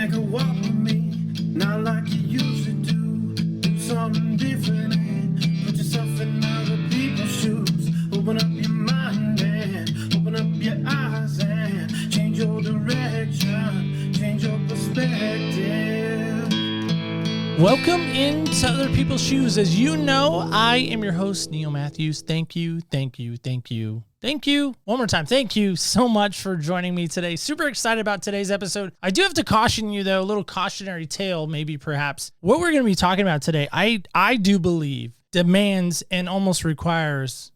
take a walk with me, not like you used to do. Do something different and put yourself in other people's shoes. Open up your mind and open up your eyes and change your direction, change your perspective. Welcome into Other People's Shoes. As you know, I am your host, Neil Matthews. Thank you. One more time. Thank you so much for joining me today. Super excited about today's episode. I do have to caution you, though, a little cautionary tale, maybe perhaps. What we're going to be talking about today, I do believe demands and almost requires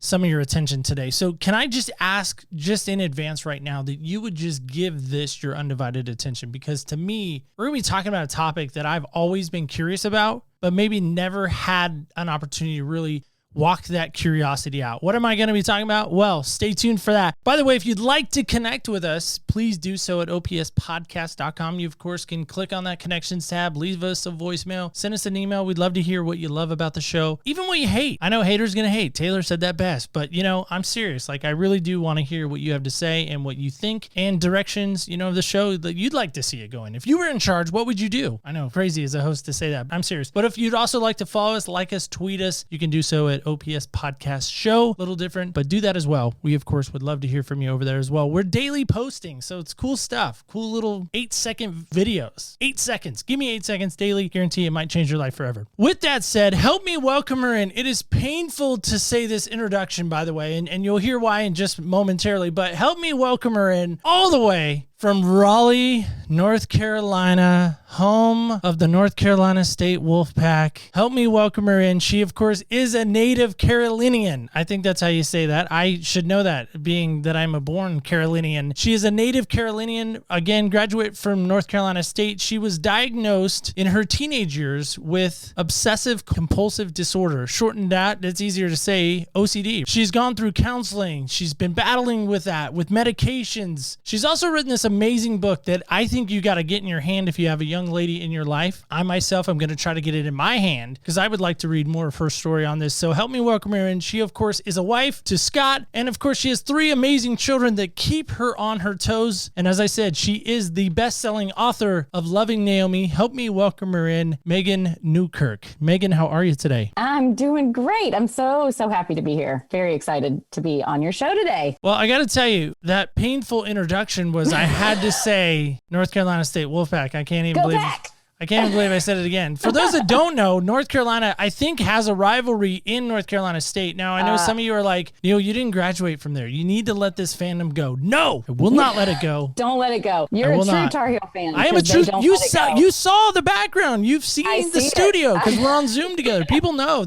some of your attention today. So can I just ask just in advance right now that you would just give this your undivided attention? Because to me, we're going to be talking about a topic that I've always been curious about, but maybe never had an opportunity to really walk that curiosity out. What am I going to be talking about? Well, stay tuned for that. By the way, if you'd like to connect with us, please do so at opspodcast.com. You, of course, can click on that connections tab, leave us a voicemail, send us an email. We'd love to hear what you love about the show, even what you hate. I know haters going to hate. Taylor said that best, but I'm serious. Like, I really do want to hear what you have to say and what you think and directions, of the show that you'd like to see it going. If you were in charge, what would you do? I know, crazy as a host to say that. I'm serious. But if you'd also like to follow us, like us, tweet us, you can do so at OPS Podcast Show. A little different, but do that as well. We, of course, would love to hear from you over there as well. We're daily posting, so it's cool stuff. Cool little 8-second videos. 8 seconds. Give me 8 seconds daily. Guarantee it might change your life forever. With that said, help me welcome her in. It is painful to say this introduction, by the way, and you'll hear why in just momentarily, but help me welcome her in all the way from Raleigh, North Carolina, home of the North Carolina State Wolfpack. Help me welcome her in. She, of course, is a native Carolinian. I think that's how you say that. I should know that, being that I'm a born Carolinian. She is a native Carolinian, again, graduate from North Carolina State. She was diagnosed in her teenage years with Obsessive Compulsive Disorder. Shortened that, it's easier to say, OCD. She's gone through counseling. She's been battling with that, with medications. She's also written this amazing book that I think you got to get in your hand if you have a young lady in your life. I myself am going to try to get it in my hand because I would like to read more of her story on this. So help me welcome her in. She, of course, is a wife to Scott. And of course, she has 3 amazing children that keep her on her toes. And as I said, she is the best-selling author of Loving Naomi. Help me welcome her in, Meghan Newkirk. Meghan, how are you today? I'm doing great. I'm so happy to be here. Very excited to be on your show today. Well, I got to tell you, that painful introduction was I had to say North Carolina State Wolfpack. I can't even believe I said it again. For those that don't know, North Carolina, I think, has a rivalry in North Carolina State. Now, I know some of you are like, Neil, you didn't graduate from there. You need to let this fandom go. No, I will not let it go. Don't let it go. You're a true Tar Heel fan. I am a true. You saw the background. You've seen the studio because we're on Zoom together. People know.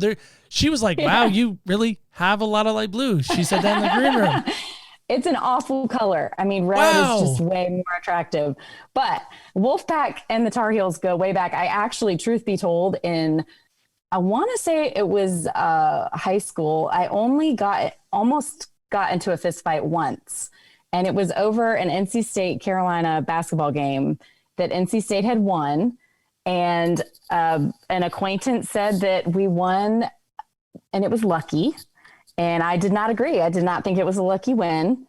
She was like, wow, you really have a lot of light blue. She said that in the green room. It's an awful color. I mean, red is just way more attractive. But Wolfpack and the Tar Heels go way back. I actually, truth be told, I want to say it was high school. I almost got into a fist fight once. And it was over an NC State Carolina basketball game that NC State had won. And an acquaintance said that we won and it was lucky. And I did not agree. I did not think it was a lucky win.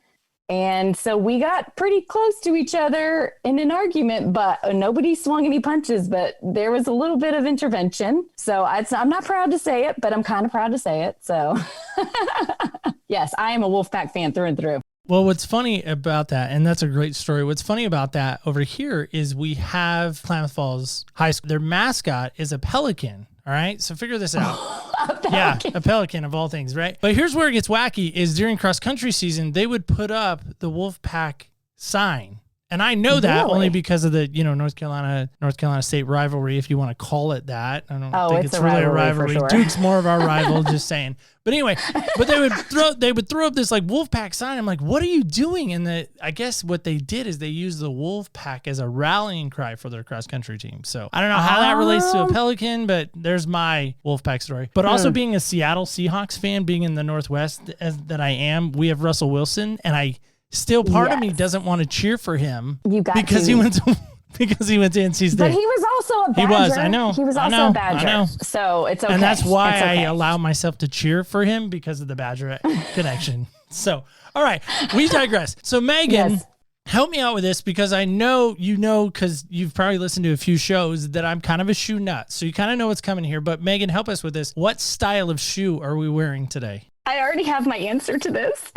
And so we got pretty close to each other in an argument, but nobody swung any punches, but there was a little bit of intervention. So I'm not proud to say it, but I'm kind of proud to say it. So yes, I am a Wolfpack fan through and through. Well, what's funny about that, and that's a great story, what's funny about that over here is we have Klamath Falls High School. Their mascot is a pelican. All right, so figure this out. A pelican of all things, right? But here's where it gets wacky is during cross-country season, they would put up the Wolfpack sign. And I know that only because of the, North Carolina State rivalry, if you want to call it that. I don't think it's really a rivalry. Sure. Duke's more of our rival, just saying. But anyway, they would throw up this like Wolfpack sign. I'm like, what are you doing? And I guess what they did is they used the Wolfpack as a rallying cry for their cross country team. So I don't know how that relates to a pelican, but there's my Wolfpack story. But also being a Seattle Seahawks fan, being in the Northwest that I am, we have Russell Wilson, and part of me doesn't want to cheer for him because he went to NC State. But he was also a Badger. He was, I know. He was also a Badger. I know. So it's okay. And that's why I allow myself to cheer for him because of the Badger connection. So, all right, we digress. So Meghan, Help me out with this, because I know, because you've probably listened to a few shows, that I'm kind of a shoe nut. So you kind of know what's coming here. But Meghan, help us with this. What style of shoe are we wearing today? I already have my answer to this.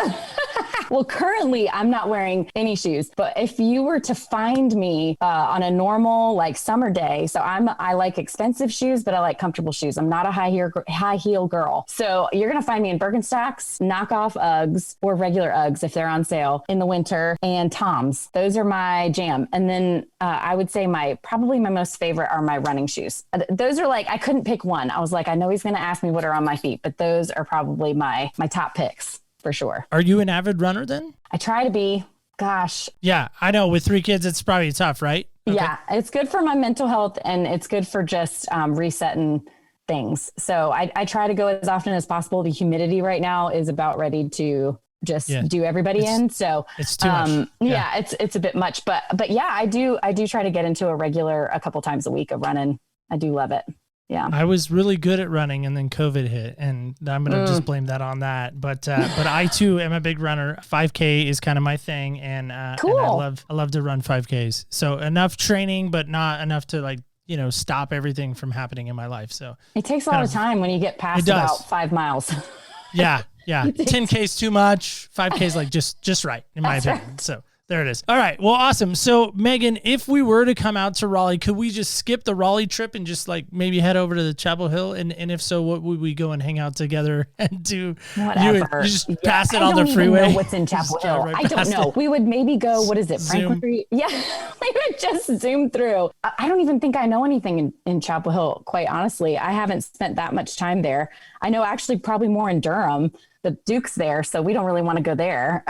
Well, currently I'm not wearing any shoes, but if you were to find me on a normal like summer day, so I like expensive shoes, but I like comfortable shoes. I'm not a high heel girl. So you're going to find me in Birkenstocks, knockoff Uggs, or regular Uggs if they're on sale in the winter, and Toms. Those are my jam. And then I would say probably my most favorite are my running shoes. Those are like, I couldn't pick one. I was like, I know he's going to ask me what are on my feet, but those are probably my top picks for sure. Are you an avid runner then? I try to be. Gosh. Yeah, I know with 3 kids, it's probably tough, right? Okay. Yeah, it's good for my mental health, and it's good for just resetting things. So I try to go as often as possible. The humidity right now is about ready to just do everybody in. So it's too much. Yeah, it's a bit much, but yeah, I do try to get into a couple times a week of running. I do love it. Yeah. I was really good at running, and then COVID hit, and I'm going to just blame that on that. But I too am a big runner. 5K is kind of my thing. And, cool. And I love to run 5Ks. So enough training, but not enough to stop everything from happening in my life. So it takes a lot of time when you get past about 5 miles. Yeah. 10K's too much. 5K's like just right, in my opinion. Right. So there it is. All right. Well, awesome. So Meghan, if we were to come out to Raleigh, could we just skip the Raleigh trip and just like maybe head over to the Chapel Hill? And if so, what would we go and hang out together and do? Whatever. You just pass it on the freeway. I don't know what's in Chapel Hill. I don't know. We would maybe go, what is it? Franklin Street? Yeah. We would just zoom through. I don't even think I know anything in Chapel Hill, quite honestly. I haven't spent that much time there. I know actually probably more in Durham. The Duke's there, so we don't really want to go there.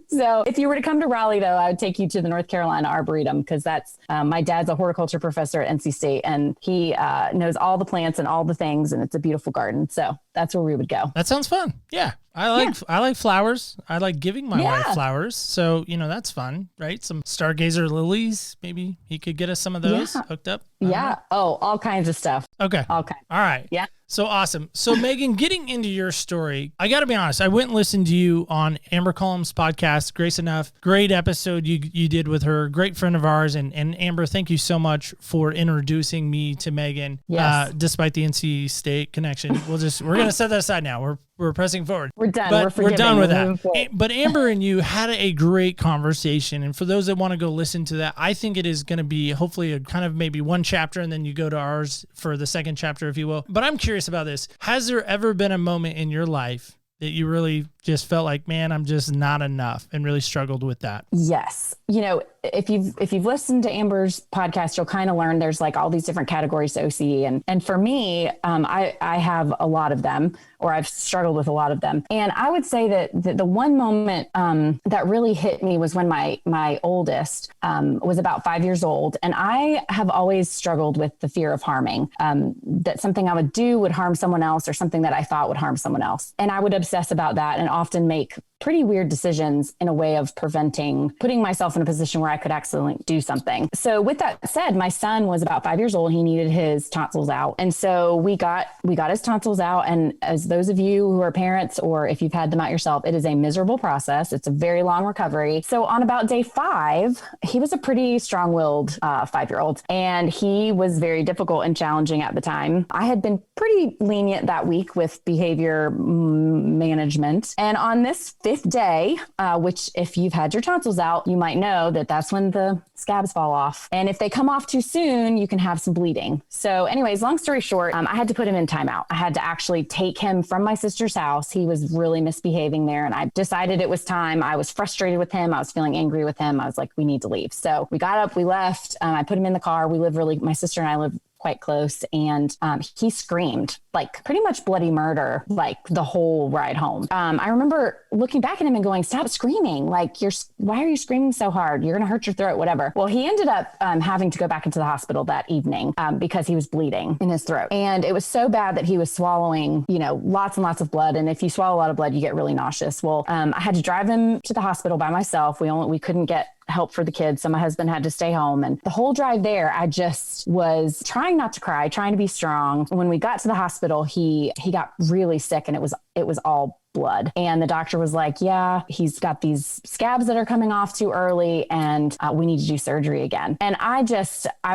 So if you were to come to Raleigh, though, I would take you to the North Carolina Arboretum, because that's my dad's a horticulture professor at NC State, and he knows all the plants and all the things, and it's a beautiful garden. So that's where we would go. That sounds fun. Yeah. I like flowers. I like giving my wife flowers. So, that's fun, right? Some stargazer lilies. Maybe he could get us some of those hooked up. Yeah. Oh, all kinds of stuff. Okay. All kinds. All right. Yeah. So awesome. So Meghan, getting into your story, I got to be honest. I went and listened to you on Amber Cullum's podcast, Grace Enough. Great episode you did with her. Great friend of ours. And Amber, thank you so much for introducing me to Meghan. Yes. Despite the NC State connection, we're going to set that aside now. We're pressing forward. We're done. But we're done with that. But Amber and you had a great conversation. And for those that want to go listen to that, I think it is going to be hopefully a kind of maybe one chapter, and then you go to ours for the second chapter, if you will. But I'm curious about this. Has there ever been a moment in your life that you really just felt like, man, I'm just not enough, and really struggled with that? Yes. If you've listened to Amber's podcast, you'll kind of learn there's like all these different categories to OCD. And for me, I have a lot of them, or I've struggled with a lot of them. And I would say that the one moment that really hit me was when my oldest was about 5 years old. And I have always struggled with the fear of harming, that something I would do would harm someone else, or something that I thought would harm someone else. And I would obsess about that and often make pretty weird decisions in a way of putting myself in a position where I could accidentally do something. So with that said, my son was about 5 years old. He needed his tonsils out. And so we got his tonsils out. And as those of you who are parents, or if you've had them out yourself, it is a miserable process. It's a very long recovery. So on about day 5, he was a pretty strong-willed 5-year-old, and he was very difficult and challenging at the time. I had been pretty lenient that week with behavior management. And on this 5th day, which if you've had your tonsils out, you might know that that's when the scabs fall off. And if they come off too soon, you can have some bleeding. So anyways, long story short, I had to put him in timeout. I had to actually take him from my sister's house. He was really misbehaving there, and I decided it was time. I was frustrated with him. I was feeling angry with him. I was like, we need to leave. So we got up, we left. I put him in the car. My sister and I live quite close. And he screamed like pretty much bloody murder, like the whole ride home. I remember looking back at him and going, stop screaming. Like, why are you screaming so hard? You're going to hurt your throat, whatever. Well, he ended up having to go back into the hospital that evening because he was bleeding in his throat. And it was so bad that he was swallowing, lots and lots of blood. And if you swallow a lot of blood, you get really nauseous. Well, I had to drive him to the hospital by myself. We couldn't get help for the kids. So my husband had to stay home. And the whole drive there, I just was trying not to cry, trying to be strong. When we got to the hospital, he got really sick, and it was all blood. And the doctor was like, yeah, he's got these scabs that are coming off too early and we need to do surgery again. And I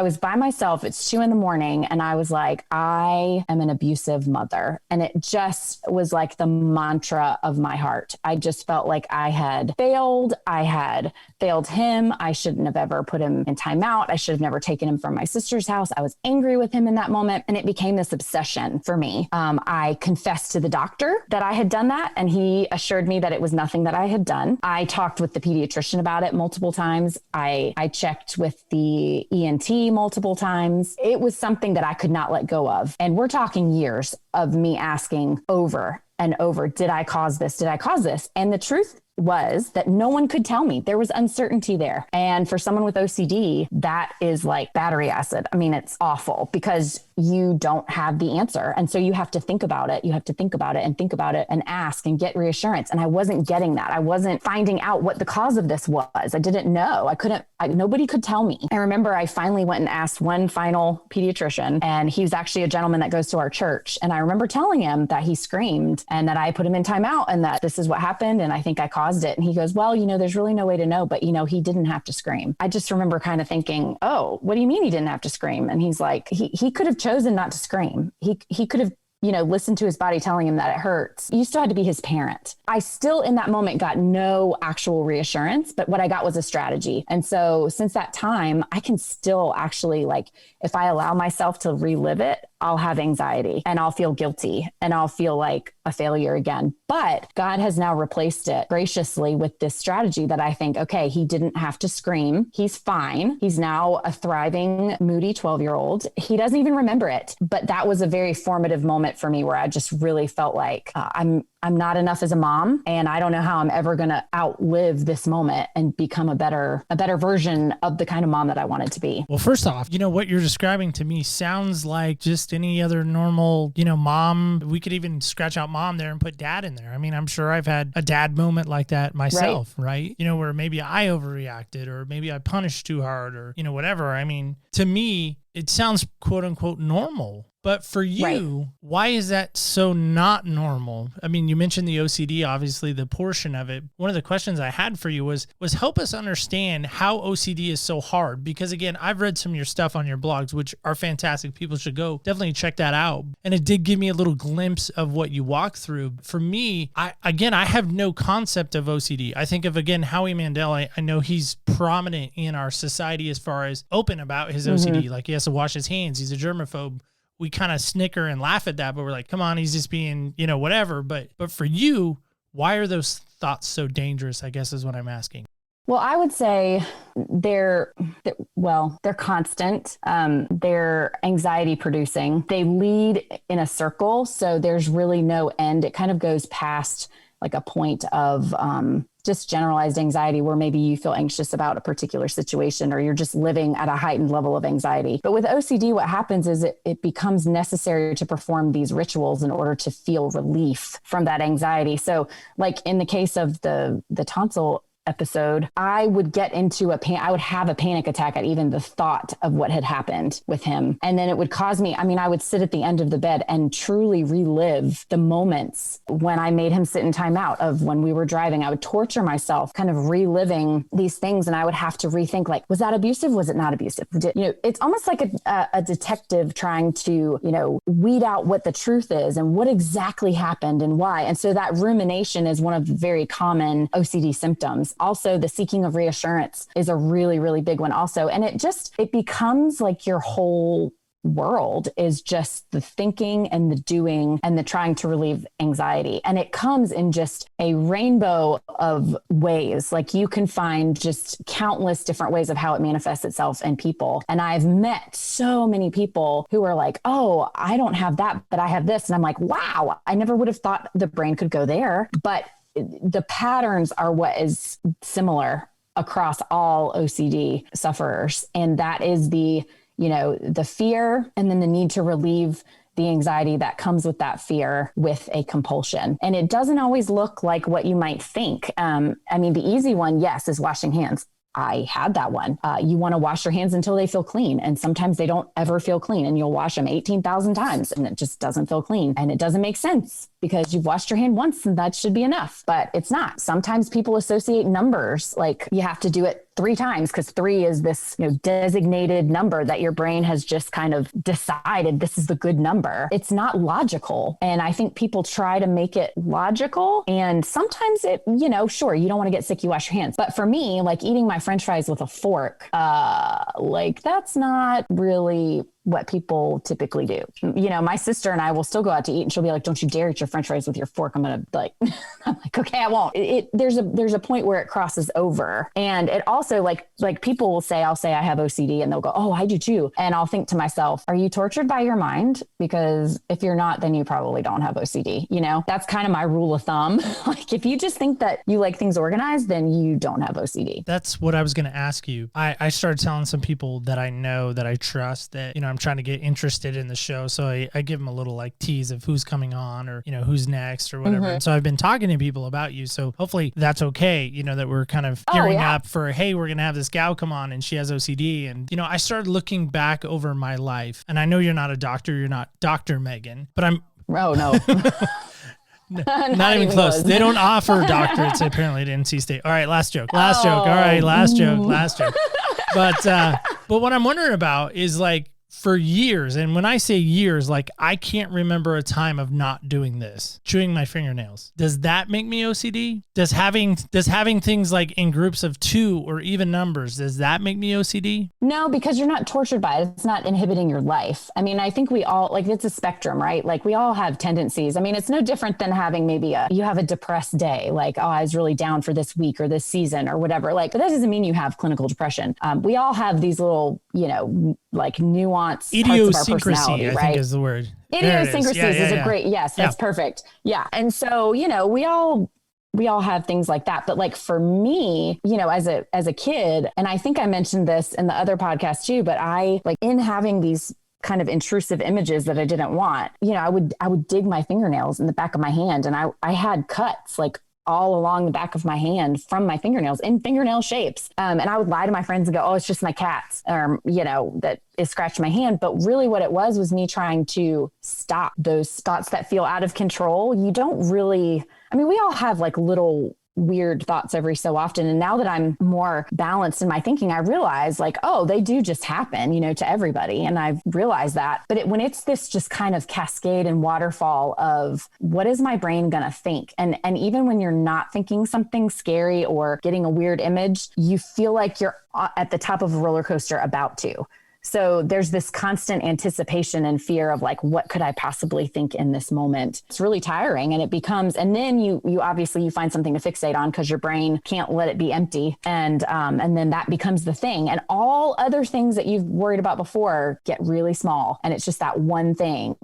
was by myself. It's 2 a.m. and I was like, I am an abusive mother. And it just was like the mantra of my heart. I just felt like I had failed. I had failed him. I shouldn't have ever put him in timeout. I should have never taken him from my sister's house. I was angry with him in that moment. And it became this obsession for me. I confessed to the doctor that I had done that. And he assured me that it was nothing that I had done. I talked with the pediatrician about it multiple times. I checked with the ENT multiple times. It was something that I could not let go of. And we're talking years of me asking over and over, did I cause this? Did I cause this? And the truth was that no one could tell me. There was uncertainty there. And for someone with OCD, that is like battery acid. I mean, it's awful because you don't have the answer. And so you have to think about it. You have to think about it and think about it and ask and get reassurance. And I wasn't getting that. I wasn't finding out what the cause of this was. I didn't know. Nobody could tell me. I remember I finally went and asked one final pediatrician, and he was actually a gentleman that goes to our church. And I remember telling him that he screamed and that I put him in timeout and that this is what happened. And I think I caused it. And he goes, well, there's really no way to know, but he didn't have to scream. I just remember kind of thinking, oh, what do you mean he didn't have to scream? And he's like, he could have chosen not to scream. He could have listened to his body telling him that it hurts. You still had to be his parent. I still in that moment got no actual reassurance, but what I got was a strategy. And so since that time, I can still actually, if I allow myself to relive it, I'll have anxiety and I'll feel guilty and I'll feel like a failure again. But God has now replaced it graciously with this strategy that I think, okay, he didn't have to scream. He's fine. He's now a thriving, moody 12-year-old. He doesn't even remember it. But that was a very formative moment for me where I just really felt like I'm not enough as a mom, and I don't know how I'm ever going to outlive this moment and become a better version of the kind of mom that I wanted to be. Well, first off, what you're describing to me sounds like just any other normal, mom. We could even scratch out mom there and put dad in there. I mean, I'm sure I've had a dad moment like that myself, right? Where maybe I overreacted or maybe I punished too hard or, whatever. I mean, to me, it sounds quote unquote normal. But for you, Why is that so not normal? I mean, you mentioned the OCD, obviously the portion of it. One of the questions I had for you was help us understand how OCD is so hard. Because again, I've read some of your stuff on your blogs, which are fantastic. People should go definitely check that out. And it did give me a little glimpse of what you walk through. For me, I have no concept of OCD. I think of, again, Howie Mandel. I know he's prominent in our society as far as open about his OCD. Like he has to wash his hands. He's a germaphobe. We kind of snicker and laugh at that, but we're like, come on, he's just being, whatever. But for you, why are those thoughts so dangerous, I guess is what I'm asking. Well, I would say they're constant. They're anxiety producing. They lead in a circle. So there's really no end. It kind of goes past like a point of just generalized anxiety where maybe you feel anxious about a particular situation or you're just living at a heightened level of anxiety. But with OCD, what happens is it becomes necessary to perform these rituals in order to feel relief from that anxiety. So like in the case of the tonsil episode, I would get into I would have a panic attack at even the thought of what had happened with him. And then it would cause me, I would sit at the end of the bed and truly relive the moments when I made him sit in timeout, of when we were driving. I would torture myself kind of reliving these things. And I would have to rethink, like, was that abusive? Was it not abusive? It's almost like a detective trying to, weed out what the truth is and what exactly happened and why. And so that rumination is one of the very common OCD symptoms. Also, the seeking of reassurance is a really, really big one also. And it becomes like your whole world is just the thinking and the doing and the trying to relieve anxiety. And it comes in just a rainbow of ways. Like you can find just countless different ways of how it manifests itself in people. And I've met so many people who are like, oh, I don't have that, but I have this. And I'm like, wow, I never would have thought the brain could go there. But the patterns are what is similar across all OCD sufferers. And that is the fear and then the need to relieve the anxiety that comes with that fear with a compulsion. And it doesn't always look like what you might think. The easy one, yes, is washing hands. I had that one. You want to wash your hands until they feel clean. And sometimes they don't ever feel clean, and you'll wash them 18,000 times and it just doesn't feel clean. And it doesn't make sense because you've washed your hand once and that should be enough, but it's not. Sometimes people associate numbers, like you have to do it 3 times because 3 is this, designated number that your brain has just kind of decided this is the good number. It's not logical. And I think people try to make it logical. And sometimes it, sure, you don't want to get sick, you wash your hands. But for me, like eating my French fries with a fork, that's not really what people typically do. My sister and I will still go out to eat and she'll be like, don't you dare eat your French fries with your fork. I'm going to I'm like, okay, I won't. There's a point where it crosses over. And it also like people will say, I'll say I have OCD and they'll go, oh, I do too. And I'll think to myself, are you tortured by your mind? Because if you're not, then you probably don't have OCD. That's kind of my rule of thumb. Like if you just think that you like things organized, then you don't have OCD. That's what I was going to ask you. I started telling some people that I know, that I trust, that, I'm trying to get interested in the show. So I give them a little like tease of who's coming on or, who's next or whatever. And so I've been talking to people about you. So hopefully that's okay. That we're kind of gearing up for, hey, we're going to have this gal come on and she has OCD. And, I started looking back over my life, and I know you're not a doctor. You're not Dr. Meghan, but I'm. Oh, no. Not even close. They don't offer doctorates apparently at NC State. All right, last joke. Last joke. All right, last joke. But what I'm wondering about is like, for years, and when I say years, like I can't remember a time of not doing this, chewing my fingernails. Does that make me OCD? Does having things like in groups of 2 or even numbers, does that make me OCD? No, because you're not tortured by it. It's not inhibiting your life. I mean, I think we all, like, it's a spectrum, right? Like we all have tendencies. I mean, it's no different than having maybe you have a depressed day, like, oh, I was really down for this week or this season or whatever. Like, but that doesn't mean you have clinical depression. We all have these little, like nuanced idiosyncrasy, parts of our personality, I right? think is the word. Idiosyncrasies is a great, yes, that's perfect. Yeah. And so, we all have things like that. But like for me, as a kid, and I think I mentioned this in the other podcast too, but I like in having these kind of intrusive images that I didn't want, I would dig my fingernails in the back of my hand, and I had cuts like all along the back of my hand from my fingernails in fingernail shapes. And I would lie to my friends and go, oh, it's just my cats, that is scratching my hand. But really what it was me trying to stop those thoughts that feel out of control. You don't really, we all have like little weird thoughts every so often. And now that I'm more balanced in my thinking, I realize like, oh, they do just happen, to everybody. And I've realized that. But when it's this just kind of cascade and waterfall of what is my brain going to think? And even when you're not thinking something scary or getting a weird image, you feel like you're at the top of a roller coaster about to. So there's this constant anticipation and fear of like, what could I possibly think in this moment? It's really tiring, and it becomes, and then you obviously you find something to fixate on because your brain can't let it be empty. And then that becomes the thing, and all other things that you've worried about before get really small. And it's just that one thing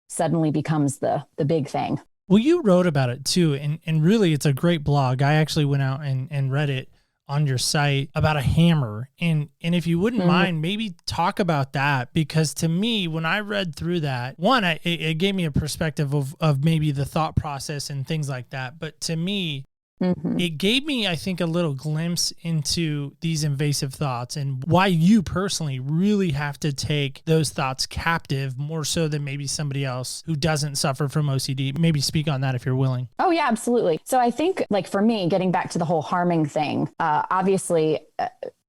suddenly becomes the big thing. Well, you wrote about it too. And really it's a great blog. I actually went out and read it on your site about a hammer. And if you wouldn't mind, maybe talk about that, because to me, when I read through that, one, it gave me a perspective of maybe the thought process and things like that. But to me, it gave me, I think, a little glimpse into these invasive thoughts and why you personally really have to take those thoughts captive more so than maybe somebody else who doesn't suffer from OCD. Maybe speak on that if you're willing. Oh, yeah, absolutely. So I think like for me, getting back to the whole harming thing, obviously,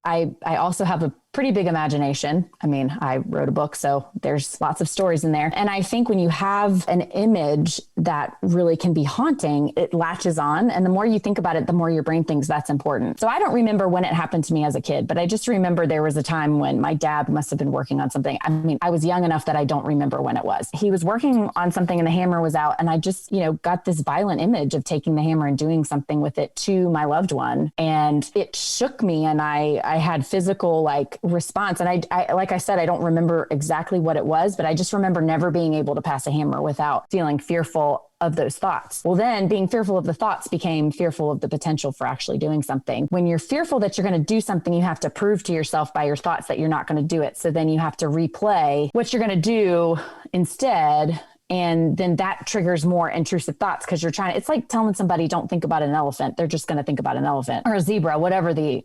I also have a pretty big imagination. I wrote a book, so there's lots of stories in there. And I think when you have an image that really can be haunting, it latches on. And the more you think about it, the more your brain thinks that's important. So I don't remember when it happened to me as a kid, but I just remember there was a time when my dad must have been working on something. I was young enough that I don't remember when it was. He was working on something and the hammer was out. And I just, got this violent image of taking the hammer and doing something with it to my loved one. And it shook me, and I had physical response. And I like I said, I don't remember exactly what it was, but I just remember never being able to pass a hammer without feeling fearful of those thoughts. Well, then being fearful of the thoughts became fearful of the potential for actually doing something. When you're fearful that you're going to do something, you have to prove to yourself by your thoughts that you're not going to do it. So then you have to replay what you're going to do instead And then that triggers more intrusive thoughts because you're trying, it's like telling somebody don't think about an elephant. They're just going to think about an elephant or a zebra, whatever the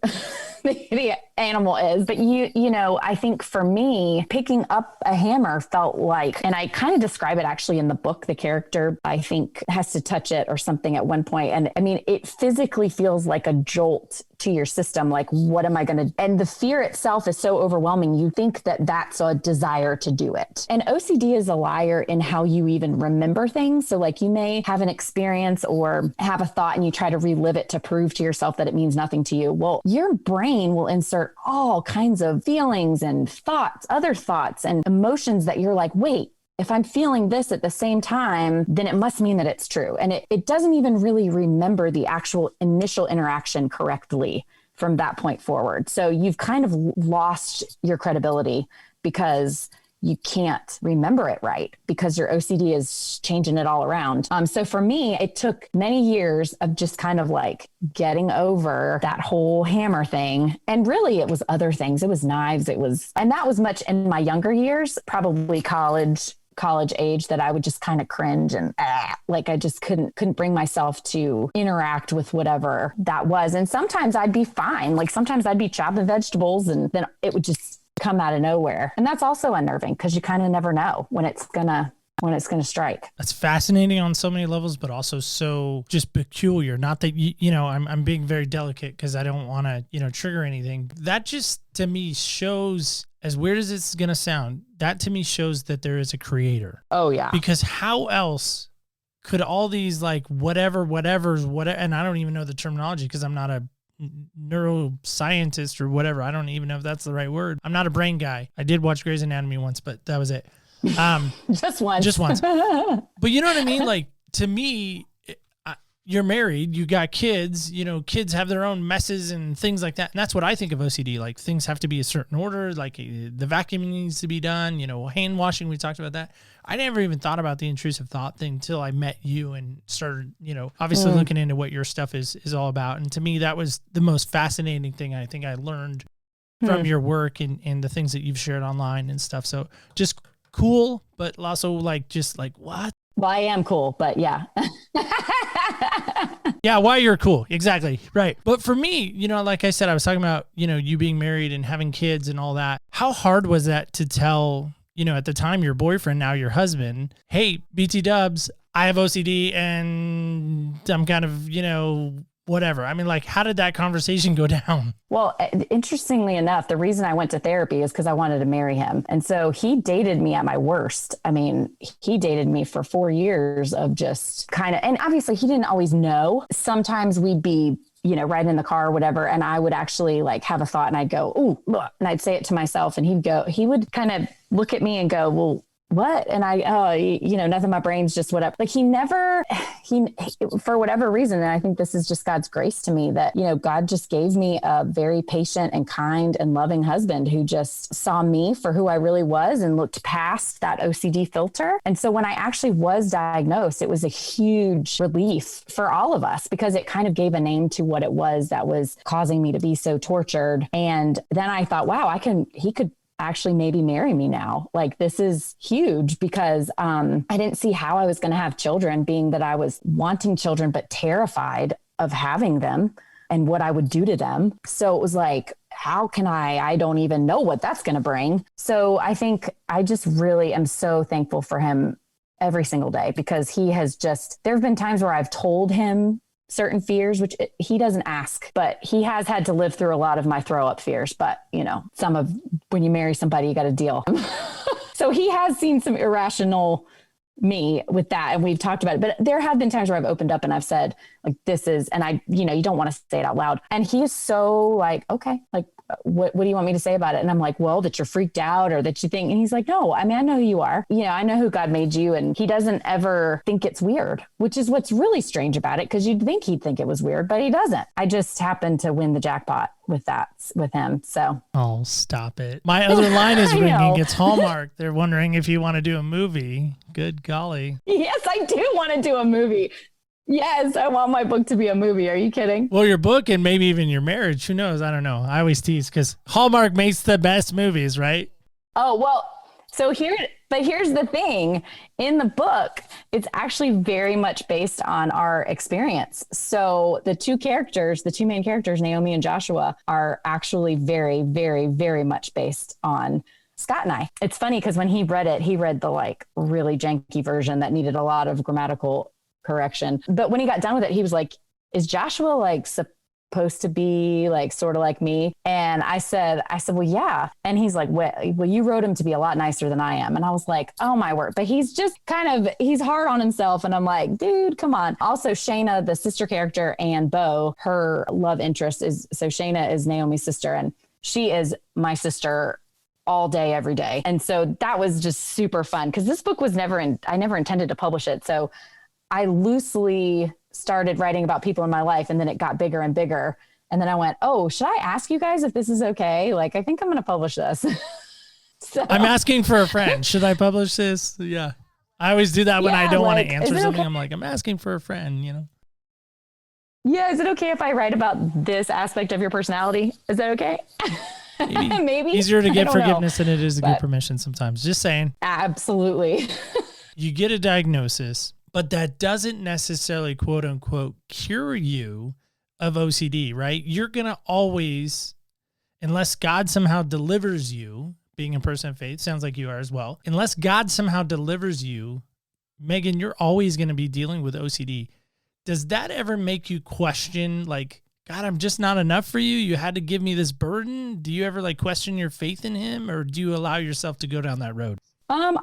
the animal is. But you know, I think for me, picking up a hammer felt like, and I kind of describe it actually in the book, the character, I think, has to touch it or something at one point. And I mean, it physically feels like a jolt to your system. Like, what am I going to, and the fear itself is so overwhelming. You think that that's a desire to do it. And OCD is a liar in how you even remember things. So like you may have an experience or have a thought and you try to relive it to prove to yourself that it means nothing to you. Well, your brain will insert all kinds of feelings and thoughts, other thoughts and emotions that you're like, wait, if I'm feeling this at the same time, then it must mean that it's true. And it doesn't even really remember the actual initial interaction correctly from that point forward. So you've kind of lost your credibility because you can't remember it right because your OCD is changing it all around. So for me, it took many years of just kind of like getting over that whole hammer thing. And really it was other things. It was knives. And that was much in my younger years, probably college age, that I would just kind of cringe and like I just couldn't bring myself to interact with whatever that was. And sometimes I'd be fine. Like sometimes I'd be chopping vegetables and then it would just come out of nowhere. And that's also unnerving because you kind of never know when it's gonna strike. That's fascinating on so many levels, but also so just peculiar. Not that, you know, I'm being very delicate because I don't want to, you know, trigger anything. That just to me shows, as weird as it's going to sound, that to me shows that there is a creator. Oh yeah. Because how else could all these like whatever's, and I don't even know the terminology because I'm not a neuroscientist or whatever. I don't even know if that's the right word. I'm not a brain guy. I did watch Grey's Anatomy once, but that was it. Just once. But you know what I mean? Like to me, you're married, you got kids, you know, kids have their own messes and things like that. And that's what I think of OCD. Like things have to be a certain order. Like the vacuuming needs to be done, you know, hand washing. We talked about that. I never even thought about the intrusive thought thing until I met you and started, you know, obviously looking into what your stuff is all about. And to me, that was the most fascinating thing I think I learned from your work and the things that you've shared online and stuff. So just cool, but also like, just like, what? Well, I am cool, but yeah. Yeah, why you're cool. Exactly. Right. But for me, you know, like I said, I was talking about, you know, you being married and having kids and all that. How hard was that to tell, you know, at the time your boyfriend, now your husband, hey, BT Dubs, I have OCD and I'm kind of, you know, whatever. I mean, like, how did that conversation go down? Well, interestingly enough, the reason I went to therapy is because I wanted to marry him. And so he dated me at my worst. I mean, he dated me for 4 years of just kind of, and obviously he didn't always know. Sometimes we'd be, you know, riding in the car or whatever. And I would actually like have a thought and I'd go, ooh, and I'd say it to myself and he would kind of look at me and go, well, what? And I, you know, nothing, my brain's just whatever. Like he for whatever reason, and I think this is just God's grace to me that, you know, God just gave me a very patient and kind and loving husband who just saw me for who I really was and looked past that OCD filter. And so when I actually was diagnosed, it was a huge relief for all of us because it kind of gave a name to what it was that was causing me to be so tortured. And then I thought, wow, he could actually maybe marry me now. Like this is huge because I didn't see how I was going to have children, being that I was wanting children, but terrified of having them and what I would do to them. So it was like, how can I don't even know what that's going to bring. So I think I just really am so thankful for him every single day because he has just, there have been times where I've told him certain fears, which he doesn't ask, but he has had to live through a lot of my throw up fears. But, you know, some of when you marry somebody, you got to deal. So he has seen some irrational me with that. And we've talked about it, but there have been times where I've opened up and I've said like, this is, and I, you know, you don't want to say it out loud. And he is so like, okay, like, what do you want me to say about it? And I'm like, well, that you're freaked out or that you think, and he's like, no, I mean, I know who you are. You know, I know who God made you. And he doesn't ever think it's weird, which is what's really strange about it. Cause you'd think he'd think it was weird, but he doesn't. I just happened to win the jackpot with him. So. Oh, stop it. My other line is ringing. It's Hallmark. They're wondering if you want to do a movie. Good golly. Yes, I do want to do a movie. Yes, I want my book to be a movie. Are you kidding? Well, your book and maybe even your marriage. Who knows? I don't know. I always tease because Hallmark makes the best movies, right? Oh, well, But here's the thing. In the book, it's actually very much based on our experience. So the two main characters, Naomi and Joshua, are actually very, very, very much based on Scott and I. It's funny because when he read the like really janky version that needed a lot of grammatical correction. But when he got done with it, he was like, is Joshua like supposed to be like sort of like me? And I said, well, yeah. And he's like, well, you wrote him to be a lot nicer than I am. And I was like, oh my word. But he's just he's hard on himself. And I'm like, dude, come on. Also, Shayna, the sister character, and Bo, her love interest so Shayna is Naomi's sister, and she is my sister all day, every day. And so that was just super fun because this book was I never intended to publish it. So I loosely started writing about people in my life, and then it got bigger and bigger. And then I went, oh, should I ask you guys if this is okay? Like, I think I'm going to publish this. So I'm asking for a friend. Should I publish this? Yeah. I always do that when I don't want to answer something. Okay? I'm like, I'm asking for a friend, you know? Yeah. Is it okay if I write about this aspect of your personality? Is that okay? Maybe. Easier to get forgiveness than it is to get permission sometimes. Just saying. Absolutely. You get a diagnosis, but that doesn't necessarily, quote unquote, cure you of OCD, right? You're going to always, unless God somehow delivers you, being a person of faith, sounds like you are as well. Unless God somehow delivers you, Meghan, you're always going to be dealing with OCD. Does that ever make you question, like, God, I'm just not enough for you? You had to give me this burden? Do you ever like question your faith in him, or do you allow yourself to go down that road?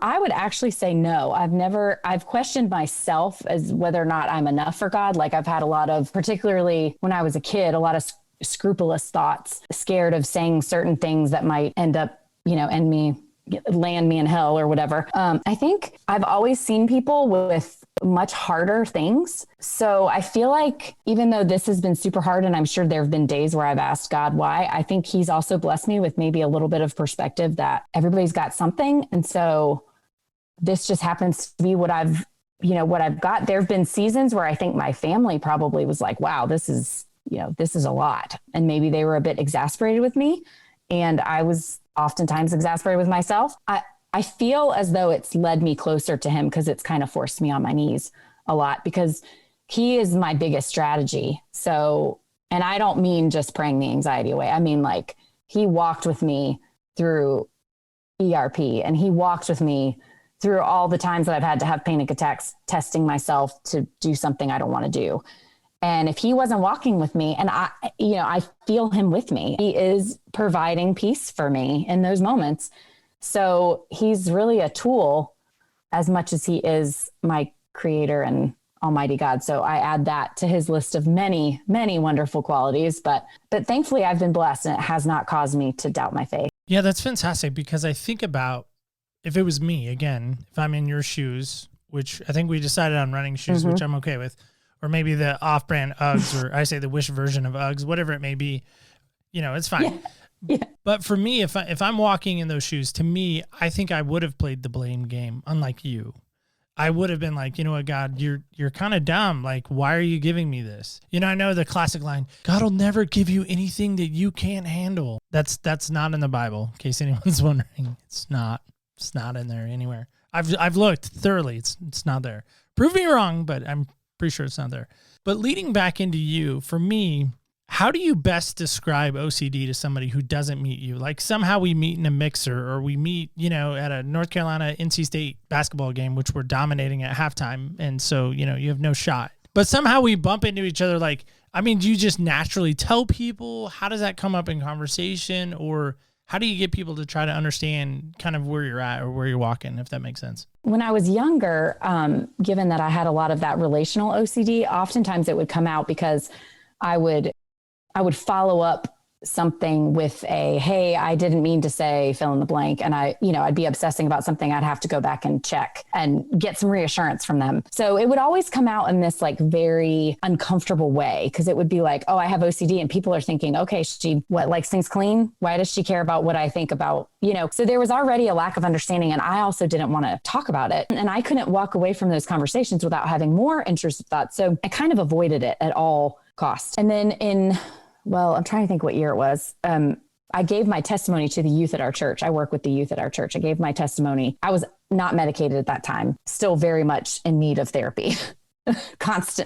I would actually say no. I've questioned myself as whether or not I'm enough for God. Like I've had a lot of, particularly when I was a kid, a lot of scrupulous thoughts, scared of saying certain things that might end up, land me in hell or whatever. I think I've always seen people with much harder things. So I feel like even though this has been super hard, and I'm sure there have been days where I've asked God why, I think he's also blessed me with maybe a little bit of perspective that everybody's got something. And so this just happens to be what I've got. There have been seasons where I think my family probably was like, wow, this is a lot. And maybe they were a bit exasperated with me. And I was oftentimes exasperated with myself. I feel as though it's led me closer to him because it's kind of forced me on my knees a lot because he is my biggest strategy. So, and I don't mean just praying the anxiety away. I mean, like he walked with me through ERP, and he walked with me through all the times that I've had to have panic attacks, testing myself to do something I don't want to do. And if he wasn't walking with me, and I feel him with me, he is providing peace for me in those moments. So he's really a tool as much as he is my creator and almighty God. So I add that to his list of many, many wonderful qualities. But thankfully I've been blessed, and it has not caused me to doubt my faith. Yeah, that's fantastic, because I think about if it was me, again, if I'm in your shoes, which I think we decided on running shoes, which I'm okay with, or maybe the off-brand Uggs, or I say the Wish version of Uggs, whatever it may be, it's fine. Yeah. But for me, if I'm walking in those shoes, to me, I think I would have played the blame game, unlike you. I would have been like, you know what, God, you're kind of dumb. Like, why are you giving me this? I know the classic line, God will never give you anything that you can't handle. That's not in the Bible, in case anyone's wondering. It's not in there anywhere. I've looked thoroughly. It's not there. Prove me wrong, but I'm pretty sure it's not there. But leading back into you, for me, how do you best describe OCD to somebody who doesn't meet you? Like somehow we meet in a mixer, or we meet, at a North Carolina NC State basketball game, which we're dominating at halftime. And so, you have no shot. But somehow we bump into each other. Like, do you just naturally tell people? How does that come up in conversation? Or how do you get people to try to understand kind of where you're at or where you're walking, if that makes sense? When I was younger, given that I had a lot of that relational OCD, oftentimes it would come out because I would follow up something with a, hey, I didn't mean to say fill in the blank. And I'd be obsessing about something. I'd have to go back and check and get some reassurance from them. So it would always come out in this like very uncomfortable way. Cause it would be like, oh, I have OCD, and people are thinking, okay, she likes things clean? Why does she care about what I think about, so there was already a lack of understanding, and I also didn't want to talk about it. And I couldn't walk away from those conversations without having more intrusive thoughts. So I kind of avoided it at all costs. And then I'm trying to think what year it was. I gave my testimony to the youth at our church. I work with the youth at our church. I gave my testimony. I was not medicated at that time, still very much in need of therapy.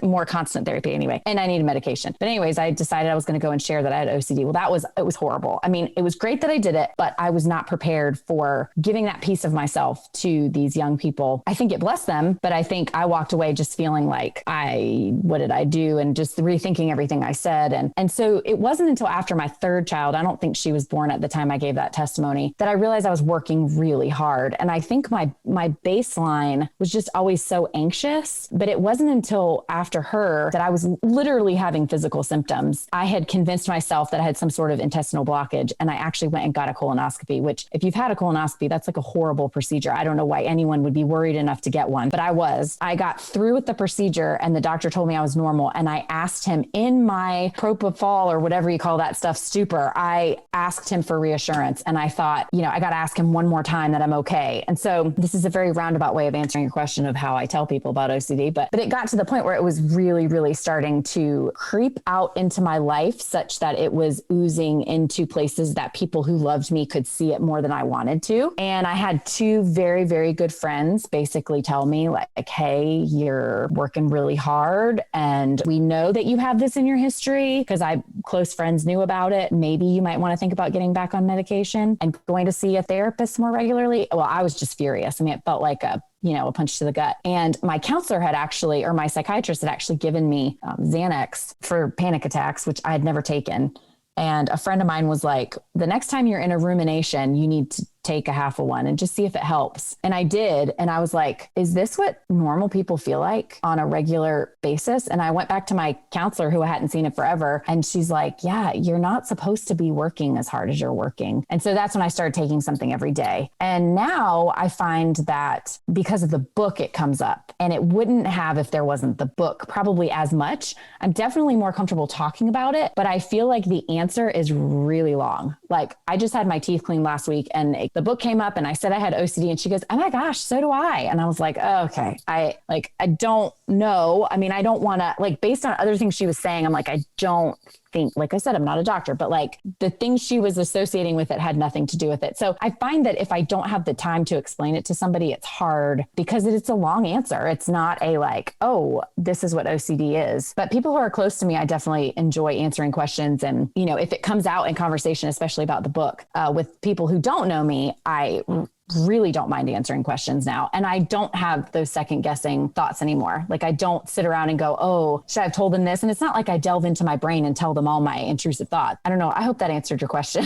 More constant therapy anyway. And I needed medication. But anyways, I decided I was going to go and share that I had OCD. Well, it was horrible. I mean, it was great that I did it, but I was not prepared for giving that piece of myself to these young people. I think it blessed them, but I think I walked away just feeling like what did I do? And just rethinking everything I said. And so it wasn't until after my third child, I don't think she was born at the time I gave that testimony, that I realized I was working really hard. And I think my baseline was just always so anxious, but it wasn't until after her that I was literally having physical symptoms. I had convinced myself that I had some sort of intestinal blockage, and I actually went and got a colonoscopy, which if you've had a colonoscopy, that's like a horrible procedure. I don't know why anyone would be worried enough to get one, but I got through with the procedure and the doctor told me I was normal. And I asked him in my propofol or whatever you call that stuff, stupor, I asked him for reassurance. And I thought, I got to ask him one more time that I'm okay. And so this is a very roundabout way of answering your question of how I tell people about OCD, but it got to the point where it was really, really starting to creep out into my life such that it was oozing into places that people who loved me could see it more than I wanted to. And I had two very, very good friends basically tell me like, hey, you're working really hard and we know that you have this in your history because close friends knew about it. Maybe you might want to think about getting back on medication and going to see a therapist more regularly. Well, I was just furious. I mean, it felt like a punch to the gut. And my counselor my psychiatrist had actually given me Xanax for panic attacks, which I had never taken. And a friend of mine was like, the next time you're in a rumination, you need to take a half of one and just see if it helps. And I did. And I was like, is this what normal people feel like on a regular basis? And I went back to my counselor who I hadn't seen in forever. And she's like, yeah, you're not supposed to be working as hard as you're working. And so that's when I started taking something every day. And now I find that because of the book, it comes up, and it wouldn't have if there wasn't the book probably as much. I'm definitely more comfortable talking about it, but I feel like the answer is really long. Like I just had my teeth cleaned last week and the book came up and I said I had OCD and she goes, oh my gosh, so do I. And I was like, oh, okay. I don't know. I mean, I don't want to based on other things she was saying, I'm like, I don't think, like I said, I'm not a doctor, but like the things she was associating with it had nothing to do with it. So I find that if I don't have the time to explain it to somebody, it's hard because it's a long answer. It's not a oh, this is what OCD is. But people who are close to me, I definitely enjoy answering questions. And, if it comes out in conversation, especially about the book, with people who don't know me, I really don't mind answering questions now. And I don't have those second guessing thoughts anymore. Like I don't sit around and go, oh, should I have told them this? And it's not like I delve into my brain and tell them all my intrusive thoughts. I don't know. I hope that answered your question.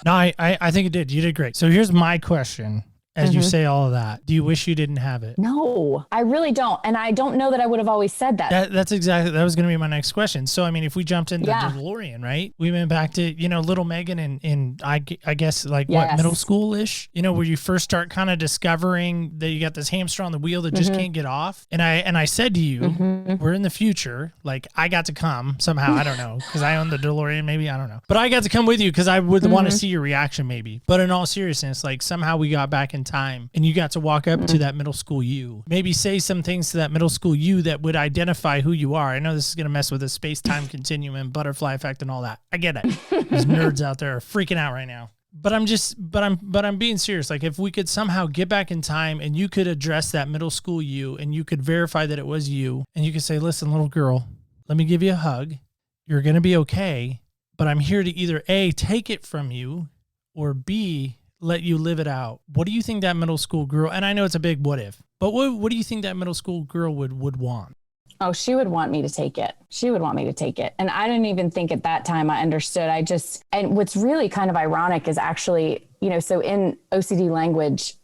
No, I think it did. You did great. So here's my question. As you say all of that, do you wish you didn't have it? No, I really don't. And I don't know that I would have always said that. That was going to be my next question. So, I mean, if we jumped into the DeLorean, right? We went back to, little Megan in I guess what, middle school-ish, where you first start kind of discovering that you got this hamster on the wheel that just can't get off. And I said to you, we're in the future. Like I got to come somehow. I don't know, because I own the DeLorean, maybe. I don't know. But I got to come with you because I would want to see your reaction maybe. But in all seriousness, somehow we got back in time and you got to walk up to that middle school you, maybe say some things to that middle school you that would identify who you are. I know this is going to mess with the space-time continuum, butterfly effect and all that. I get it. These nerds out there are freaking out right now. But I'm being serious. Like if we could somehow get back in time and you could address that middle school you and you could verify that it was you and you could say, listen, little girl, let me give you a hug. You're going to be okay. But I'm here to either A, take it from you, or B, let you live it out. What do you think that middle school girl, and I know it's a big what if, but what do you think that middle school girl would want? Oh, she would want me to take it. She would want me to take it. And I didn't even think at that time I understood. And what's really kind of ironic is actually, so in OCD language,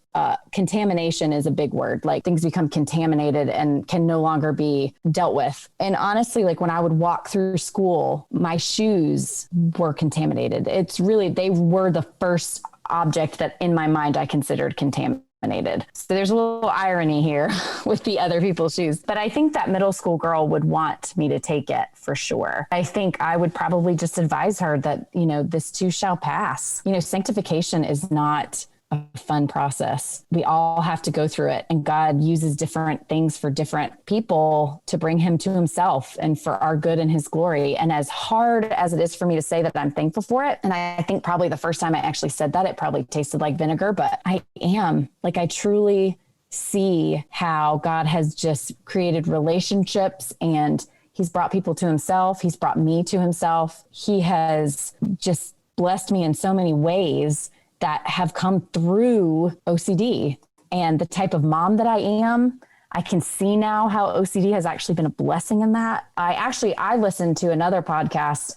contamination is a big word. Like things become contaminated and can no longer be dealt with. And honestly, like when I would walk through school, my shoes were contaminated. They were the first object that in my mind I considered contaminated. So there's a little irony here with the other people's shoes. But I think that middle school girl would want me to take it for sure. I think I would probably just advise her that, this too shall pass. Sanctification is not a fun process. We all have to go through it, and God uses different things for different people to bring him to himself and for our good and his glory. And as hard as it is for me to say that I'm thankful for it, and I think probably the first time I actually said that, it probably tasted like vinegar, but I am. Like, I truly see how God has just created relationships, and he's brought people to himself. He's brought me to himself. He has just blessed me in so many ways that have come through OCD. And the type of mom that I am, I can see now how OCD has actually been a blessing in that. I listened to another podcast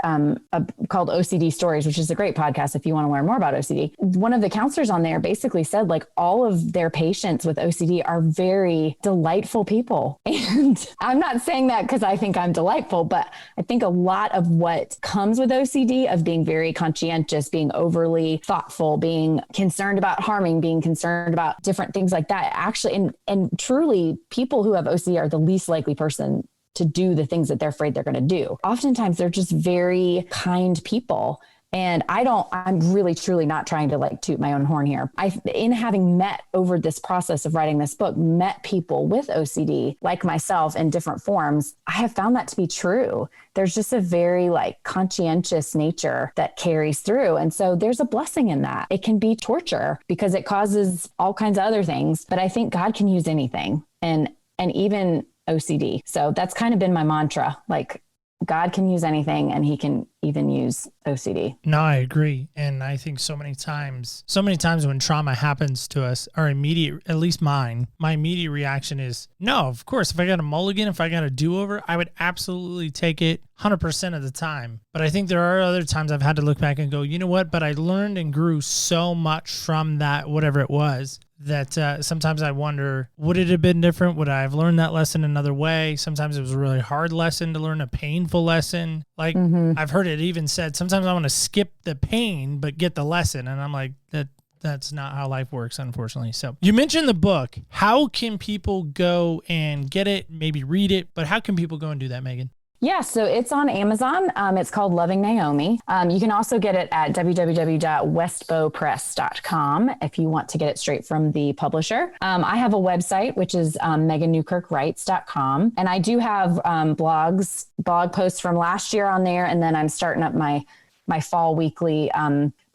called OCD Stories, which is a great podcast if you want to learn more about OCD. One of the counselors on there basically said, like, all of their patients with OCD are very delightful people. And I'm not saying that because I think I'm delightful, but I think a lot of what comes with OCD, of being very conscientious, being overly thoughtful, being concerned about harming, being concerned about different things like that, actually, and truly, people who have OCD are the least likely person to do the things that they're afraid they're going to do. Oftentimes they're just very kind people. And I'm really, truly not trying to like toot my own horn here. In having met over this process of writing this book, met people with OCD like myself in different forms, I have found that to be true. There's just a very like conscientious nature that carries through. And so there's a blessing in that. It can be torture because it causes all kinds of other things, but I think God can use anything, and even OCD. So that's kind of been my mantra. Like, God can use anything, and he can even use OCD. No, I agree. And I think so many times when trauma happens to us, our immediate, at least my immediate reaction is, no, of course, if I got a mulligan, if I got a do-over, I would absolutely take it 100% of the time. But I think there are other times I've had to look back and go, you know what? But I learned and grew so much from that, whatever it was, that sometimes I wonder, would it have been different? Would I have learned that lesson another way? Sometimes it was a really hard lesson to learn, a painful lesson. Like, I've heard it even said, sometimes I want to skip the pain, but get the lesson. And I'm like, that's not how life works, unfortunately. So you mentioned the book. How can people go and get it, maybe read it, but how can people go and do that, Meghan? Yeah, so it's on Amazon. It's called Loving Naomi. You can also get it at www.westbowpress.com if you want to get it straight from the publisher. I have a website, which is MeghanNewkirkWrites.com. And I do have blog posts from last year on there. And then I'm starting up my fall weekly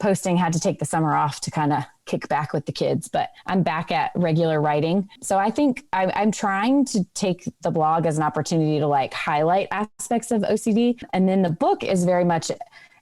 posting. Had to take the summer off to kind of kick back with the kids, but I'm back at regular writing. So I think I'm trying to take the blog as an opportunity to like highlight aspects of OCD. And then the book is very much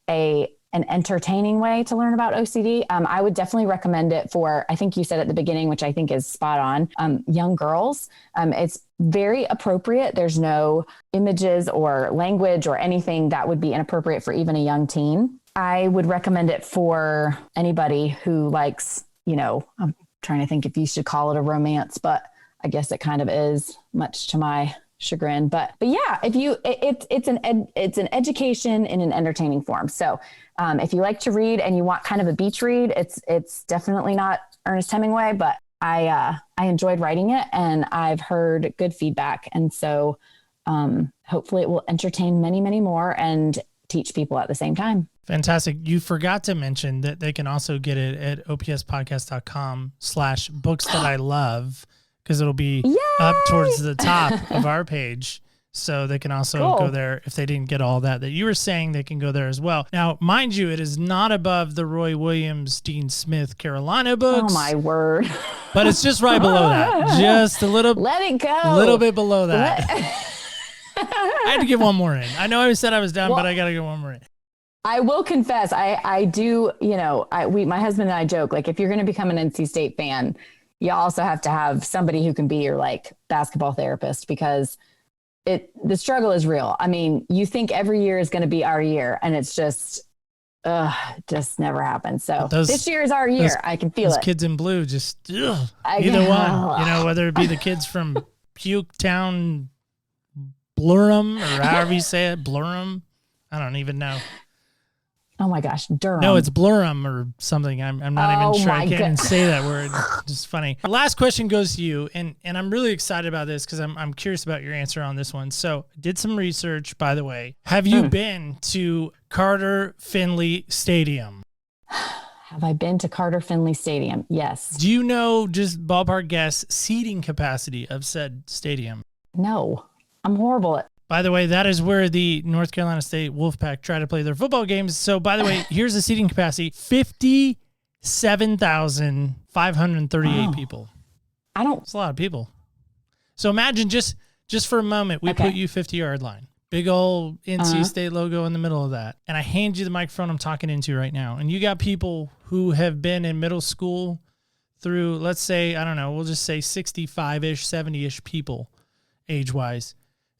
an entertaining way to learn about OCD. I would definitely recommend it for, I think you said at the beginning, which I think is spot on, young girls. It's very appropriate. There's no images or language or anything that would be inappropriate for even a young teen. I would recommend it for anybody who likes, I'm trying to think if you should call it a romance, but I guess it kind of is, much to my chagrin. But yeah, it's an education in an entertaining form. So if you like to read and you want kind of a beach read, it's definitely not Ernest Hemingway, but I enjoyed writing it, and I've heard good feedback. And so hopefully it will entertain many, many more and teach people at the same time. Fantastic. You forgot to mention that they can also get it at opspodcast.com/books that I love, because it'll be up towards the top of our page. So they can also go there if they didn't get all that you were saying. They can go there as well. Now, mind you, it is not above the Roy Williams, Dean Smith, Carolina books. Oh my word! But it's just right below that, just a little. Let it go. A little bit below that. I had to get one more in. I know I said I was done, but I got to get one more in. I will confess, I do, my husband and I joke, like, if you're going to become an NC State fan, you also have to have somebody who can be your like basketball therapist, because the struggle is real. I mean, you think every year is going to be our year, and it's just never happens. So this year is our year. I can feel it. Kids in blue, just either one, whether it be the kids from Puke Town, Blurum, or however you say it, Blurum. I don't even know. Oh my gosh, Durham. No, it's Blurum or something. I'm not even sure. I can't even say that word. It's just funny. Our last question goes to you, and I'm really excited about this because I'm curious about your answer on this one. So, did some research, by the way. Have you been to Carter Finley Stadium? Have I been to Carter Finley Stadium? Yes. Do you know, just ballpark guess, seating capacity of said stadium? No, I'm horrible at. By the way, that is where the North Carolina State Wolfpack try to play their football games. So, by the way, here's the seating capacity: 57,538 people. It's a lot of people. So imagine just for a moment, we put you 50-yard line. Big old NC State logo in the middle of that. And I hand you the microphone I'm talking into right now. And you got people who have been in middle school through, let's say, I don't know, we'll just say 65-ish, 70-ish people age-wise.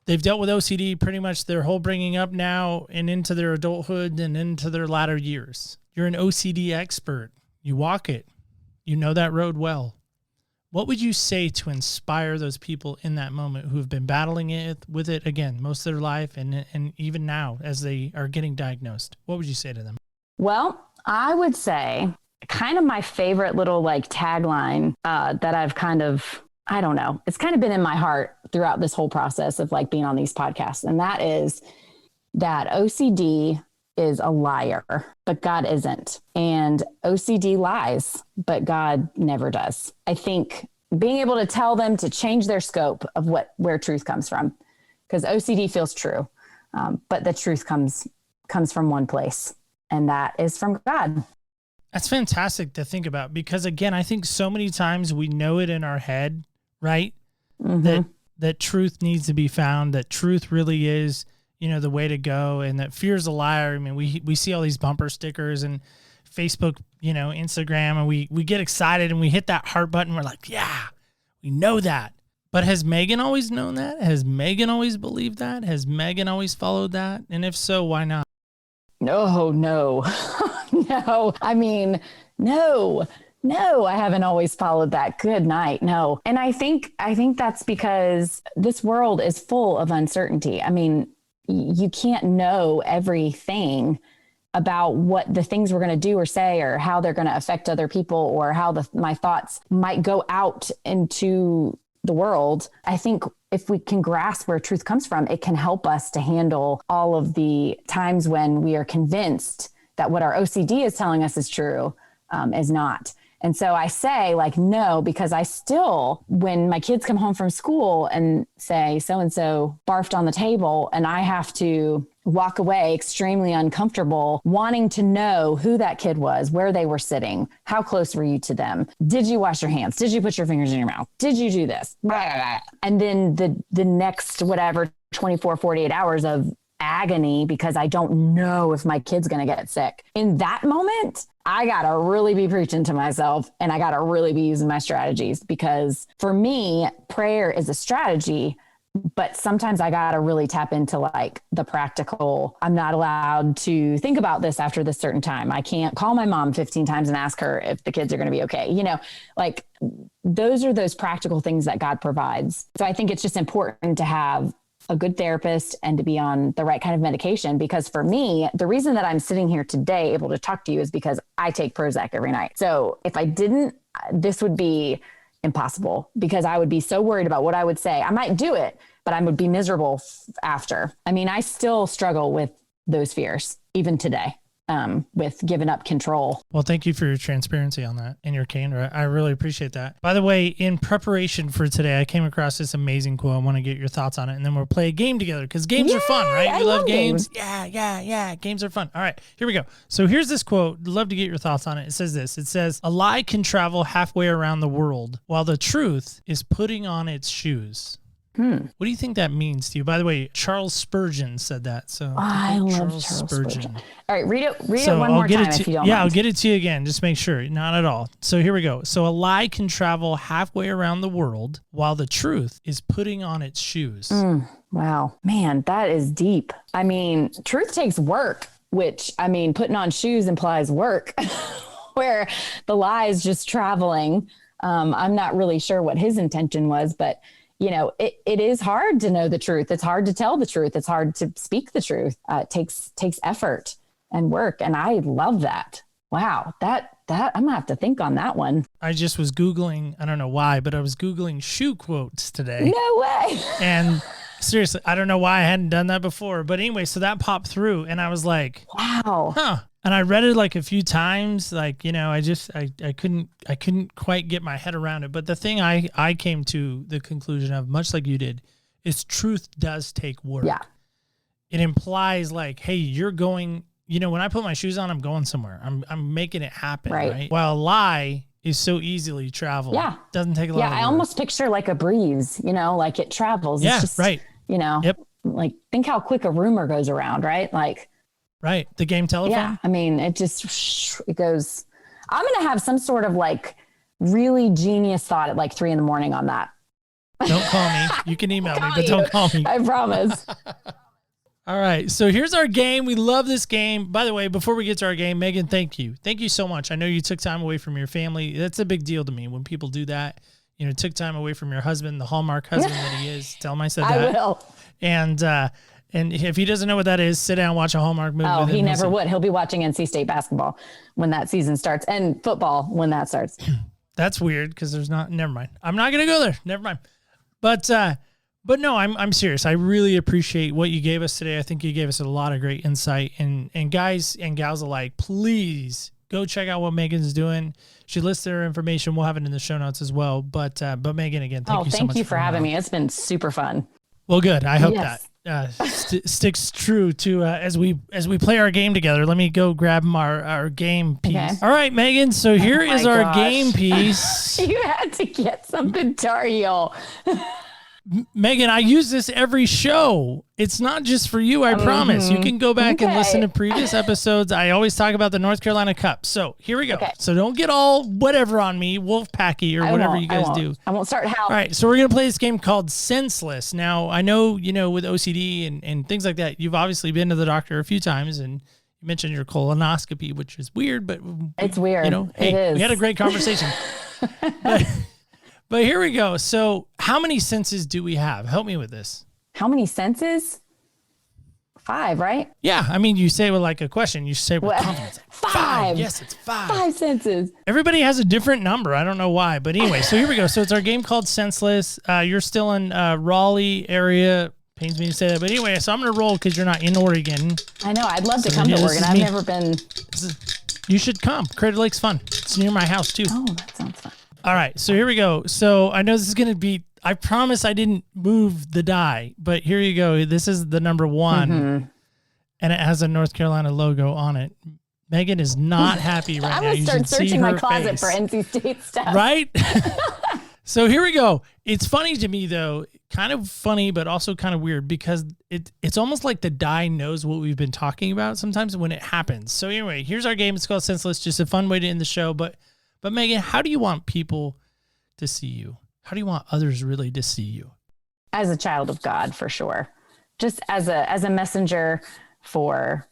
They've dealt with OCD pretty much their whole bringing up now and into their adulthood and into their latter years. You're an OCD expert. You walk it. You know that road well. What would you say to inspire those people in that moment who have been battling it with it again most of their life and even now as they are getting diagnosed? What would you say to them? Well, I would say kind of my favorite little like tagline that I've kind of, I don't know, it's kind of been in my heart throughout this whole process of like being on these podcasts. And that is that OCD is a liar, but God isn't. And OCD lies, but God never does. I think being able to tell them to change their scope of where truth comes from, because OCD feels true, but the truth comes from one place, and that is from God. That's fantastic to think about, because again, I think so many times we know it in our head, right? Mm-hmm. That truth needs to be found, that truth really is, the way to go, and that fear is a liar. I mean, we see all these bumper stickers and Facebook, Instagram, and we get excited and we hit that heart button. We're like, yeah, we know that. But has Meghan always known that? Has Meghan always believed that? Has Meghan always followed that? And if so, why not? No. No. I mean, no, I haven't always followed that. Good night. No. And I think that's because this world is full of uncertainty. I mean, you can't know everything about what the things we're going to do or say, or how they're going to affect other people, or how my thoughts might go out into the world. I think if we can grasp where truth comes from, it can help us to handle all of the times when we are convinced that what our OCD is telling us is true, is not. And so I say like, no, because I still, when my kids come home from school and say, so-and-so barfed on the table, and I have to walk away extremely uncomfortable, wanting to know who that kid was, where they were sitting, how close were you to them? Did you wash your hands? Did you put your fingers in your mouth? Did you do this? And then the next, 24, 48 hours of agony because I don't know if my kid's going to get sick. In that moment, I got to really be preaching to myself, and I got to really be using my strategies, because for me, prayer is a strategy, but sometimes I got to really tap into like the practical. I'm not allowed to think about this after this certain time. I can't call my mom 15 times and ask her if the kids are going to be okay. Like those are those practical things that God provides. So I think it's just important to have a good therapist and to be on the right kind of medication, because for me, the reason that I'm sitting here today able to talk to you is because I take Prozac every night. So if I didn't, this would be impossible, because I would be so worried about what I would say. I might do it, but I would be miserable after. I mean, I still struggle with those fears even today. With giving up control. Well, thank you for your transparency on that and your candor. I really appreciate that. By the way, in preparation for today, I came across this amazing quote. I want to get your thoughts on it, and then we'll play a game together, because games are fun, right? You love games? Yeah. Games are fun. All right, here we go. So here's this quote. I'd love to get your thoughts on it. It says this. It says, "A lie can travel halfway around the world, while the truth is putting on its shoes." What do you think that means to you? By the way, Charles Spurgeon said that. So I love Charles Spurgeon. All right, read it one more time if you don't mind. I'll get it to you again. Just make sure. Not at all. So here we go. So a lie can travel halfway around the world, while the truth is putting on its shoes. Wow. Man, that is deep. I mean, truth takes work, which, I mean, putting on shoes implies work, where the lie is just traveling. I'm not really sure what his intention was, but it is hard to know the truth. It's hard to tell the truth. It's hard to speak the truth. It takes effort and work. And I love that. Wow. That I'm gonna have to think on that one. I just was Googling, I don't know why, but I was Googling shoe quotes today. No way. And seriously, I don't know why I hadn't done that before. But anyway, so that popped through and I was like, wow. And I read it like a few times, like, you know, I couldn't quite get my head around it. But the thing I came to the conclusion of, much like you did, is truth does take work. Yeah. It implies like, hey, you're going, you know, when I put my shoes on, I'm going somewhere. I'm making it happen. Right. While a lie is so easily traveled. Yeah. Doesn't take a lot of work. I almost picture like a breeze, you know, like it travels. Yeah. It's just, right. You know, like think how quick a rumor goes around, right? Like, right. The game telephone. Yeah. I mean, it goes, I'm going to have some sort of like really genius thought at like 3 a.m. on that. Don't call me. You can email me, but don't call me. I promise. All right. So here's our game. We love this game. By the way, before we get to our game, Meghan, thank you. Thank you so much. I know you took time away from your family. That's a big deal to me when people do that. You know, took time away from your husband, the Hallmark husband that he is. Tell him I said that. I will. And if he doesn't know what that is, sit down and watch a Hallmark movie. Oh, he never would. He'll be watching NC State basketball when that season starts and football when that starts. That's weird because there's not. Never mind. I'm not gonna go there. Never mind. But no, I'm serious. I really appreciate what you gave us today. I think you gave us a lot of great insight. And guys and gals alike, please go check out what Meghan's doing. She lists her information. We'll have it in the show notes as well. But Meghan, again, thank you so much. Thank you for having me. It's been super fun. Well, good. I hope that sticks true to as we play our game together. Let me go grab our game piece. Okay. All right, Meghan. So here is our game piece. You had to get something Tar Heel. Meghan, I use this every show. It's not just for you, I promise. You can go back and listen to previous episodes. I always talk about the North Carolina Cup. So here we go. Okay. So don't get all whatever on me, Wolfpacky or whatever you guys do. I won't start how. All right, so we're going to play this game called Senseless. Now, I know, you know, with OCD and things like that, you've obviously been to the doctor a few times and you mentioned your colonoscopy, which is weird, but it's weird. You know, hey, it is. We had a great conversation. But here we go. So how many senses do we have? Help me with this. How many senses? 5, right? Yeah. I mean, you say it with like a question. You say it with confidence. 5. Yes, it's 5. 5 senses. Everybody has a different number. I don't know why. But anyway, so here we go. So it's our game called Senseless. You're still in Raleigh area. Pains me to say that. But anyway, so I'm going to roll because you're not in Oregon. I know. I'd love to come to Oregon. I've never been. You should come. Crater Lake's fun. It's near my house, too. Oh, that sounds fun. All right, so here we go. So I know this is going to be, I promise I didn't move the die, but here you go. This is the number 1, and it has a North Carolina logo on it. Meghan is not happy right now. I'm going to start searching my closet for NC State stuff. Right? So here we go. It's funny to me, though, kind of funny, but also kind of weird because it's almost like the die knows what we've been talking about sometimes when it happens. So anyway, here's our game. It's called Senseless, just a fun way to end the show, But Meghan, how do you want people to see you? How do you want others really to see you? As a child of God, for sure. Just as a messenger for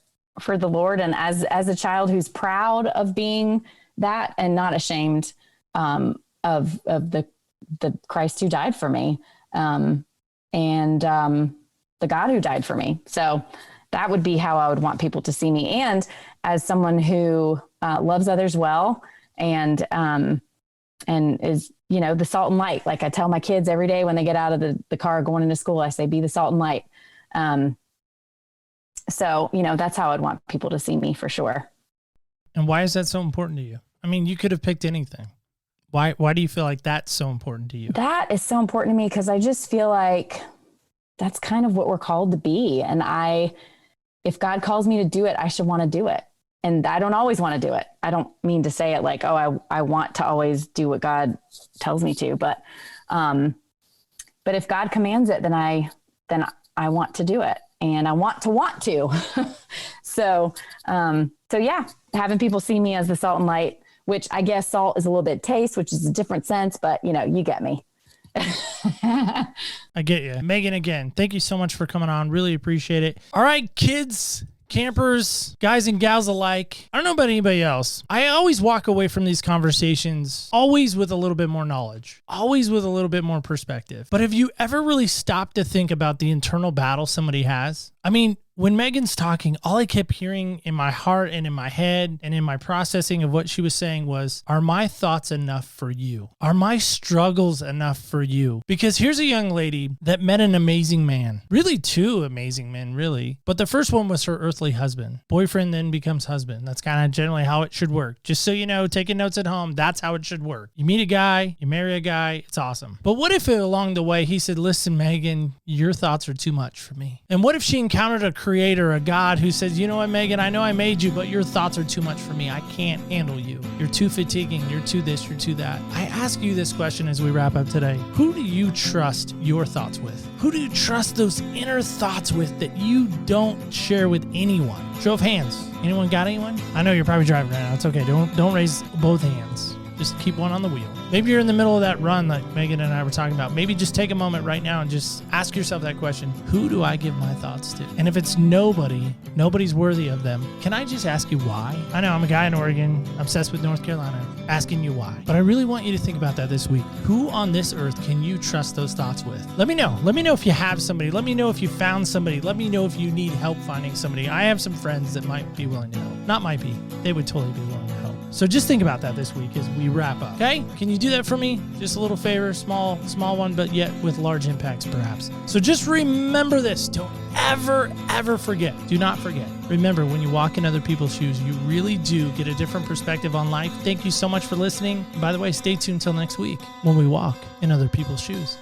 the Lord, and as a child who's proud of being that and not ashamed of the Christ who died for me, and the God who died for me. So that would be how I would want people to see me. And as someone who loves others well, and is, you know, the salt and light. Like I tell my kids every day when they get out of the car going into school, I say, be the salt and light. So, you know, that's how I'd want people to see me for sure. And why is that so important to you? I mean, you could have picked anything. Why do you feel like that's so important to you? That is so important to me because I just feel like that's kind of what we're called to be. And if God calls me to do it, I should want to do it. And I don't always want to do it. I don't mean to say it like, oh, I want to always do what God tells me to, but if God commands it, then I want to do it, and I want to. So yeah, having people see me as the salt and light, which I guess salt is a little bit taste, which is a different sense, but you know, you get me. I get you. Meghan, again, thank you so much for coming on. Really appreciate it. All right, kids, campers, guys and gals alike. I don't know about anybody else. I always walk away from these conversations always with a little bit more knowledge, always with a little bit more perspective. But have you ever really stopped to think about the internal battle somebody has? I mean, when Meghan's talking, all I kept hearing in my heart and in my head and in my processing of what she was saying was, are my thoughts enough for you? Are my struggles enough for you? Because here's a young lady that met an amazing man, really two amazing men, really. But the first one was her earthly husband. Boyfriend then becomes husband. That's kind of generally how it should work. Just so you know, taking notes at home, that's how it should work. You meet a guy, you marry a guy, it's awesome. But what if along the way he said, listen, Meghan, your thoughts are too much for me? And what if she encountered a creator, a God who says, you know what, Meghan, I know I made you, but your thoughts are too much for me. I can't handle you. You're too fatiguing. You're too this, you're too that. I ask you this question as we wrap up today. Who do you trust your thoughts with? Who do you trust those inner thoughts with that you don't share with anyone? Show of hands. Anyone got anyone? I know you're probably driving right now. It's okay. Don't raise both hands. Just keep one on the wheel. Maybe you're in the middle of that run like Meghan and I were talking about. Maybe just take a moment right now and just ask yourself that question. Who do I give my thoughts to? And if it's nobody's worthy of them, can I just ask you why? I know I'm a guy in Oregon, obsessed with North Carolina, asking you why. But I really want you to think about that this week. Who on this earth can you trust those thoughts with? Let me know. Let me know if you have somebody. Let me know if you found somebody. Let me know if you need help finding somebody. I have some friends that might be willing to help. Not might be. They would totally be willing to help. So just think about that this week as we wrap up. Okay? Can you do that for me? Just a little favor, small one, but yet with large impacts perhaps. So just remember this. Don't ever forget. Do not forget. Remember, when you walk in other people's shoes, you really do get a different perspective on life. Thank you so much for listening. And by the way, stay tuned till next week when we walk in other people's shoes.